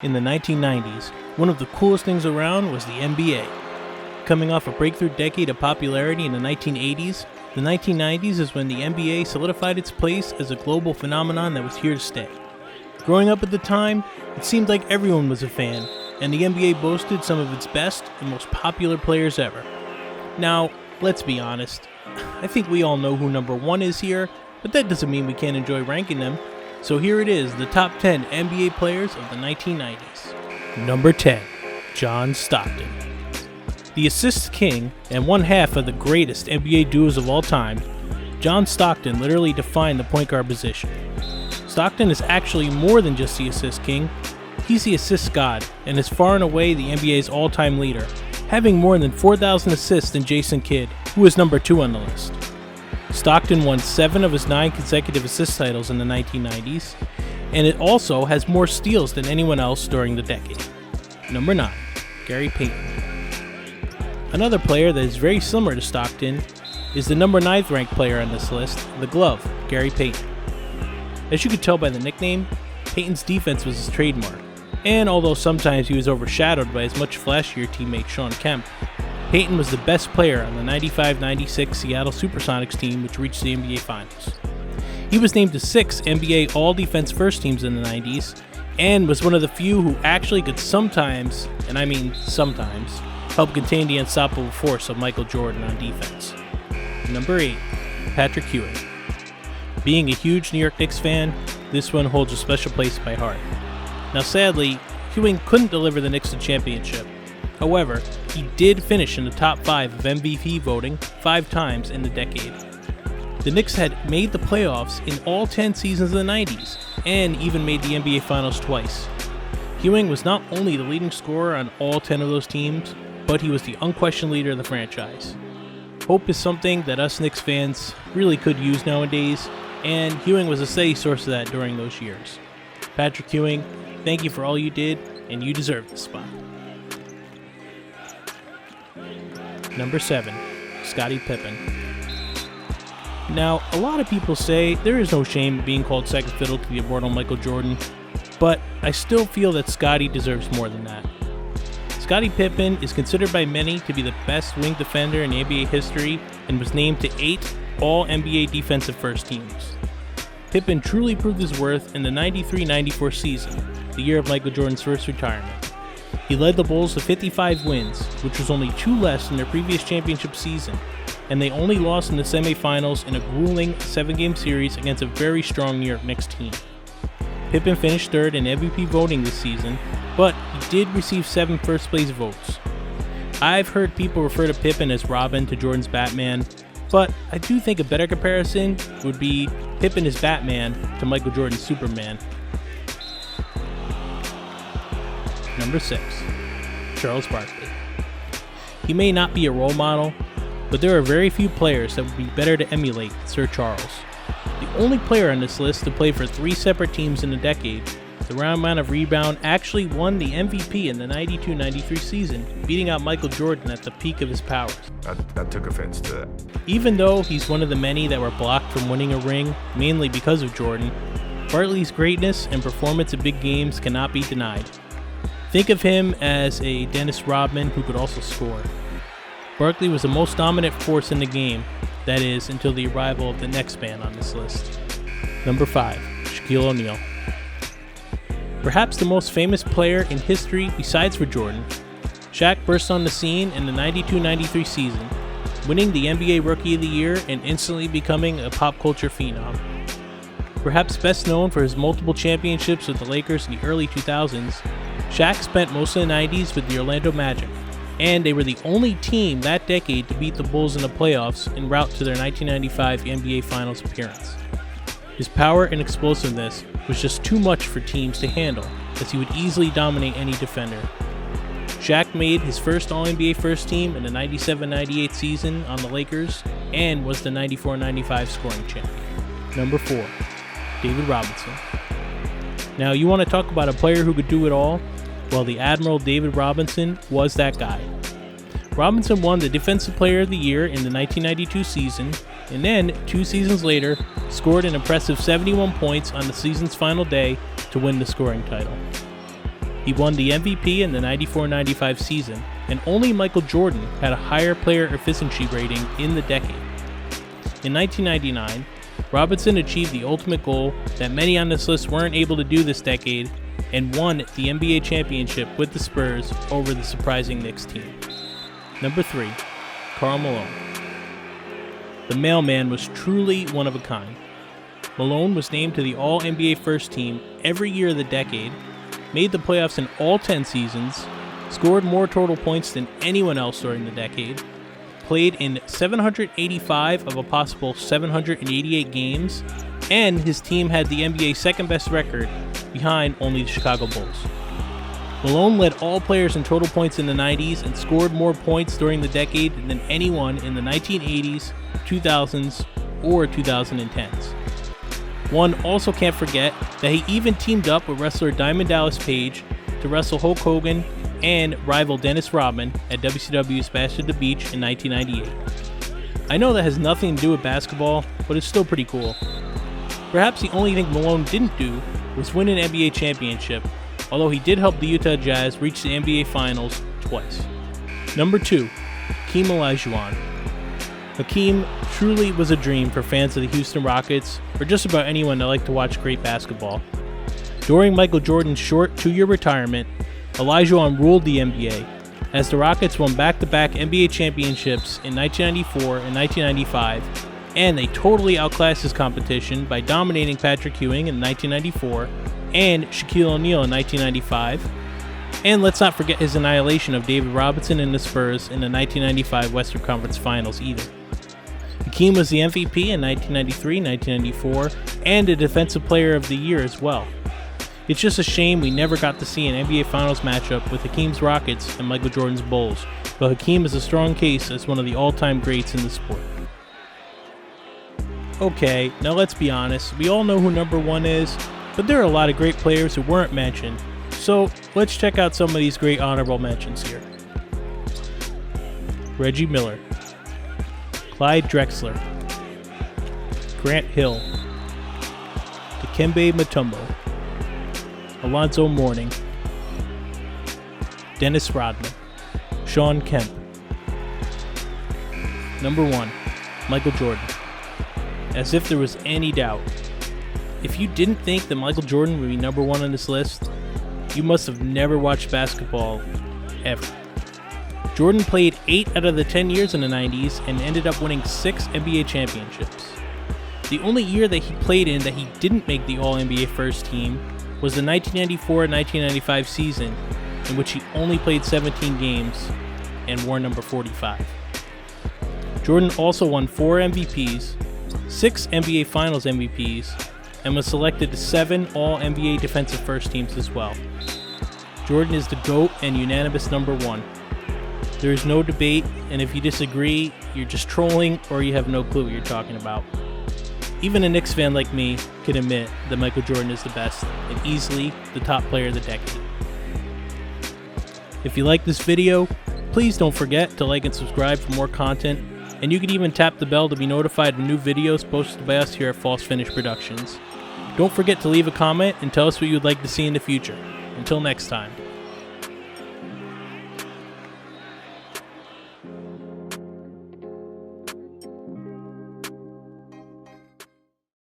In the 1990s, one of the coolest things around was the NBA. Coming off a breakthrough decade of popularity in the 1980s, the 1990s is when the NBA solidified its place as a global phenomenon that was here to stay. Growing up at the time, it seemed like everyone was a fan, and the NBA boasted some of its best and most popular players ever. Now, let's be honest, I think we all know who number one is here, but that doesn't mean we can't enjoy ranking them. So here it is, the top 10 NBA players of the 1990s. Number 10, John Stockton. The assist king and one half of the greatest NBA duos of all time, John Stockton literally defined the point guard position. Stockton is actually more than just the assist king. He's the assist god and is far and away the NBA's all-time leader, having more than 4,000 assists than Jason Kidd, who is number 2 on the list. Stockton won 7 of his 9 consecutive assist titles in the 1990s, and it also has more steals than anyone else during the decade. Number 9, Gary Payton. Another player that is very similar to Stockton is the number 9th ranked player on this list, the Glove, Gary Payton. As you could tell by the nickname, Payton's defense was his trademark, and although sometimes he was overshadowed by his much flashier teammate Shawn Kemp, Payton was the best player on the 95-96 Seattle Supersonics team which reached the NBA Finals. He was named to 6 NBA All-Defense First Teams in the 90s, and was one of the few who actually could sometimes, and I mean sometimes, help contain the unstoppable force of Michael Jordan on defense. Number 8, Patrick Ewing. Being a huge New York Knicks fan, this one holds a special place in my heart. Now sadly, Ewing couldn't deliver the Knicks a championship. However, he did finish in the top 5 of MVP voting 5 times in the decade. The Knicks had made the playoffs in all 10 seasons of the 90s, and even made the NBA Finals twice. Ewing was not only the leading scorer on all 10 of those teams, but he was the unquestioned leader of the franchise. Hope is something that us Knicks fans really could use nowadays, and Ewing was a steady source of that during those years. Patrick Ewing, thank you for all you did, and you deserve this spot. Number 7, Scotty Pippen. Now, a lot of people say there is no shame in being called second fiddle to the immortal Michael Jordan, but I still feel that Scotty deserves more than that. Scottie Pippen is considered by many to be the best wing defender in NBA history and was named to 8 All-NBA Defensive First Teams. Pippen truly proved his worth in the 93-94 season, the year of Michael Jordan's first retirement. He led the Bulls to 55 wins, which was only 2 less than their previous championship season, and they only lost in the semifinals in a grueling 7-game series against a very strong New York Knicks team. Pippen finished 3rd in MVP voting this season, but he did receive 7 first-place votes. I've heard people refer to Pippen as Robin to Jordan's Batman, but I do think a better comparison would be Pippen as Batman to Michael Jordan's Superman. Number 6, Charles Barkley. He may not be a role model, but there are very few players that would be better to emulate than Sir Charles. The only player on this list to play for 3 separate teams in a decade, the round amount of rebound actually won the MVP in the 92-93 season, beating out Michael Jordan at the peak of his powers. I took offense to that. Even though he's one of the many that were blocked from winning a ring, mainly because of Jordan, Barkley's greatness and performance in big games cannot be denied. Think of him as a Dennis Rodman who could also score. Barkley was the most dominant force in the game, that is, until the arrival of the next man on this list. Number 5, Shaquille O'Neal. Perhaps the most famous player in history besides for Jordan, Shaq burst on the scene in the 92-93 season, winning the NBA Rookie of the Year and instantly becoming a pop culture phenom. Perhaps best known for his multiple championships with the Lakers in the early 2000s, Shaq spent most of the 90s with the Orlando Magic, and they were the only team that decade to beat the Bulls in the playoffs en route to their 1995 NBA Finals appearance. His power and explosiveness was just too much for teams to handle, as he would easily dominate any defender. Shaq made his first All-NBA First Team in the 97-98 season on the Lakers, and was the 94-95 scoring champion. Number 4, David Robinson. Now, you want to talk about a player who could do it all? Well, the Admiral David Robinson was that guy. Robinson won the Defensive Player of the Year in the 1992 season, and then, 2 seasons later, scored an impressive 71 points on the season's final day to win the scoring title. He won the MVP in the 94-95 season, and only Michael Jordan had a higher player efficiency rating in the decade. In 1999, Robinson achieved the ultimate goal that many on this list weren't able to do this decade and won the NBA championship with the Spurs over the surprising Knicks team. Number 3, Karl Malone. The mailman was truly one of a kind. Malone was named to the All-NBA First Team every year of the decade, made the playoffs in all 10 seasons, scored more total points than anyone else during the decade, played in 785 of a possible 788 games, and his team had the NBA's second best record behind only the Chicago Bulls. Malone led all players in total points in the 90s and scored more points during the decade than anyone in the 1980s, 2000s, or 2010s. One also can't forget that he even teamed up with wrestler Diamond Dallas Page to wrestle Hulk Hogan and rival Dennis Rodman at WCW's Bash at the Beach in 1998. I know that has nothing to do with basketball, but it's still pretty cool. Perhaps the only thing Malone didn't do was win an NBA championship, although he did help the Utah Jazz reach the NBA Finals twice. Number 2, Hakeem Olajuwon. Hakeem truly was a dream for fans of the Houston Rockets, or just about anyone that liked to watch great basketball. During Michael Jordan's short 2-year retirement, Olajuwon ruled the NBA, as the Rockets won back-to-back NBA championships in 1994 and 1995, and they totally outclassed his competition by dominating Patrick Ewing in 1994 and Shaquille O'Neal in 1995, and let's not forget his annihilation of David Robinson and the Spurs in the 1995 Western Conference Finals either. Hakeem was the MVP in 1993, 1994, and a Defensive Player of the Year as well. It's just a shame we never got to see an NBA Finals matchup with Hakeem's Rockets and Michael Jordan's Bulls, but Hakeem is a strong case as one of the all-time greats in the sport. Okay, now let's be honest, we all know who number 1 is, but there are a lot of great players who weren't mentioned, so let's check out some of these great honorable mentions here. Reggie Miller, Clyde Drexler, Grant Hill, Dikembe Mutombo, Alonzo Mourning, Dennis Rodman, Shawn Kemp. Number 1, Michael Jordan. As if there was any doubt. If you didn't think that Michael Jordan would be number 1 on this list, you must have never watched basketball ever. Jordan played 8 out of the 10 years in the 90s and ended up winning 6 NBA championships. The only year that he played in that he didn't make the All-NBA First Team was the 1994-1995 season, in which he only played 17 games and wore number 45. Jordan also won 4 MVPs, 6 NBA Finals MVPs, and was selected to 7 All-NBA Defensive First Teams as well. Jordan is the GOAT and unanimous number 1. There is no debate, and if you disagree, you're just trolling or you have no clue what you're talking about. Even a Knicks fan like me can admit that Michael Jordan is the best and easily the top player of the decade. If you like this video, please don't forget to like and subscribe for more content, and you can even tap the bell to be notified of new videos posted by us here at False Finish Productions. Don't forget to leave a comment and tell us what you would like to see in the future. Until next time.